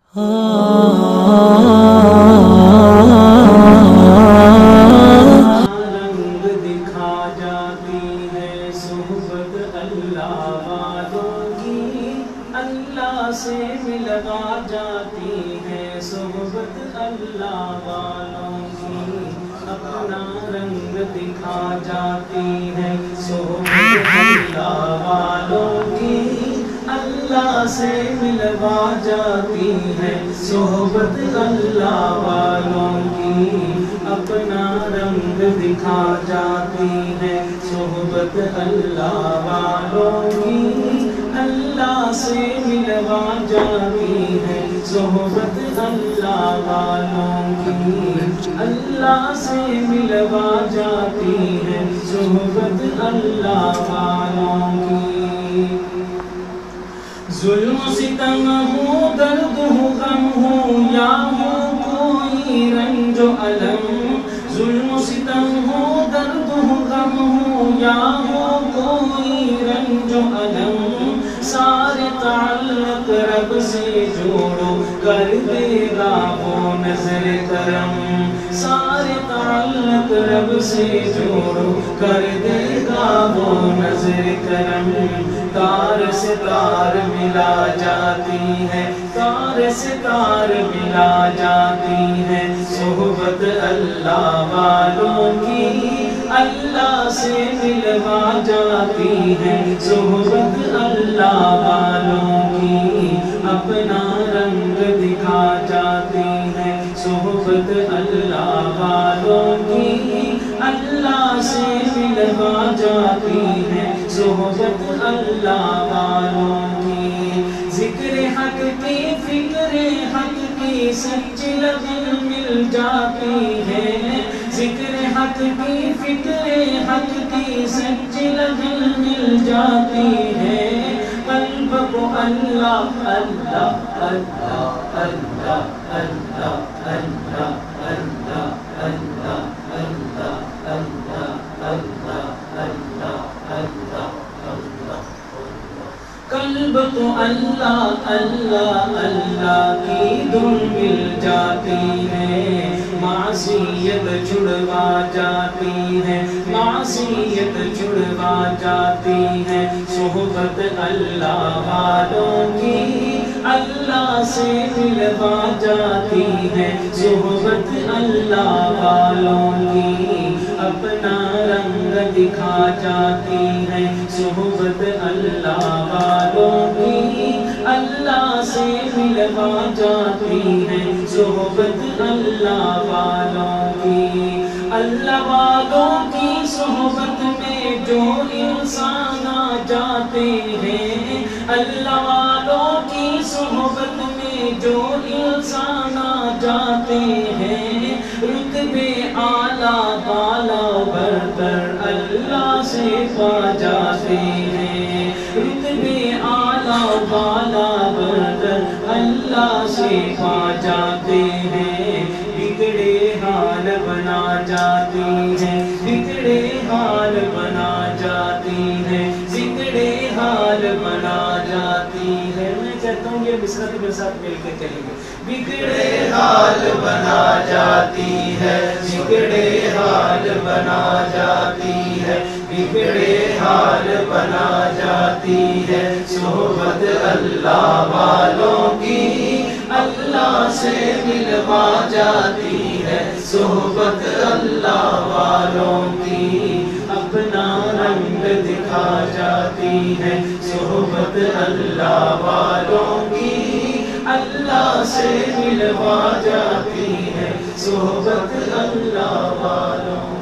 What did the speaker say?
رنگ دکھا جاتی ہے صحبت اللہ والوں کی، اللہ سے ملوا جاتی ہے صحبت اللہ والوں کی، اپنا رنگ دکھا جاتی ہے صحبت اللہ والوں کی، اللہ سے ملوا جاتی ہے صحبت اللہ والوں کی، اپنا رنگ دکھا جاتی ہے صحبت اللہ والوں کی، اللہ سے ملوا جاتی ہے صحبت اللہ والوں کی، اللہ سے ملوا جاتی ہے صحبت اللہ والوں کی۔ ظلم و ستم ہو، درد ہو، غم ہو، یا ہو کوئی رنج و الم، ظلم و ستم ہو، درد ہو، غم ہو، یا ہو کوئی رنج و الم، سارے تعلق رب سے جوڑو، کر دے گا وہ نظر کرم، سارے تعلق رب سے جوڑو، کر دے گا وہ نظر کرم، تار سے تار ملا جاتی ہے، تار سے تار ملا جاتی ہے صحبت اللہ والوں کی، اللہ سے ملوا جاتی ہے صحبت اللہ والوں کی، اپنا رنگ دکھا جاتی ہے صحبت اللہ والوں کی، اللہ سے ملوا جاتی ہے صحبت اللہ والوں کی، ذکر حق کی، فکر حق کی سچی لگن مل جاتی ہے، ذکر حق کی، فکر حق کی سچی لگن مل جاتی ہے، قلب کو اللہ اللہ اللہ اللہ اللہ اللہ اللہ اللہ اللہ اللہ اللہ اللہ اللہ اللہ، قلب کو اللہ اللہ اللہ کی دھن مل جاتی ہے، معصیت چھڑوا جاتی ہے، معصیت چھڑوا جاتی ہے صحبت اللہ والوں کی، اللہ سے ملوا جاتی ہے صحبت اللہ والوں کی، اپنا رنگ دکھا جاتی ہے صحبت اللہ والوں کی، اللہ سے ملوا جاتی ہے صحبت اللہ والوں کی، اللہ والوں کی صحبت میں جو انسان آ جاتے ہیں، اللہ والوں کی صحبت میں جو انسان آ جاتے ہیں، رتبے اعلیٰ بالا برتر اللہ سے پا جاتے ہیں، رتبے اعلیٰ بالا برتر اللہ سے پا جاتے ہیں، بگڑے حال بنا جاتی ہے، بگڑے حال بنا جاتی ہے، بگڑے حال بنا جاتی ہے، میں کہتا ہوں یہ مصرع میرے ساتھ مل کے چلیں گے، بگڑے حال بنا جاتی ہے، بگڑے حال بنا جاتی ہے، بگڑے حال بنا جاتی ہے صحبت اللہ والوں کی، اللہ سے ملوا جاتی ہے صحبت اللہ والوں کی، اپنا رنگ دکھا جاتی ہے صحبت اللہ والوں کی، اللہ سے ملوا جاتی ہے صحبت اللہ والوں کی۔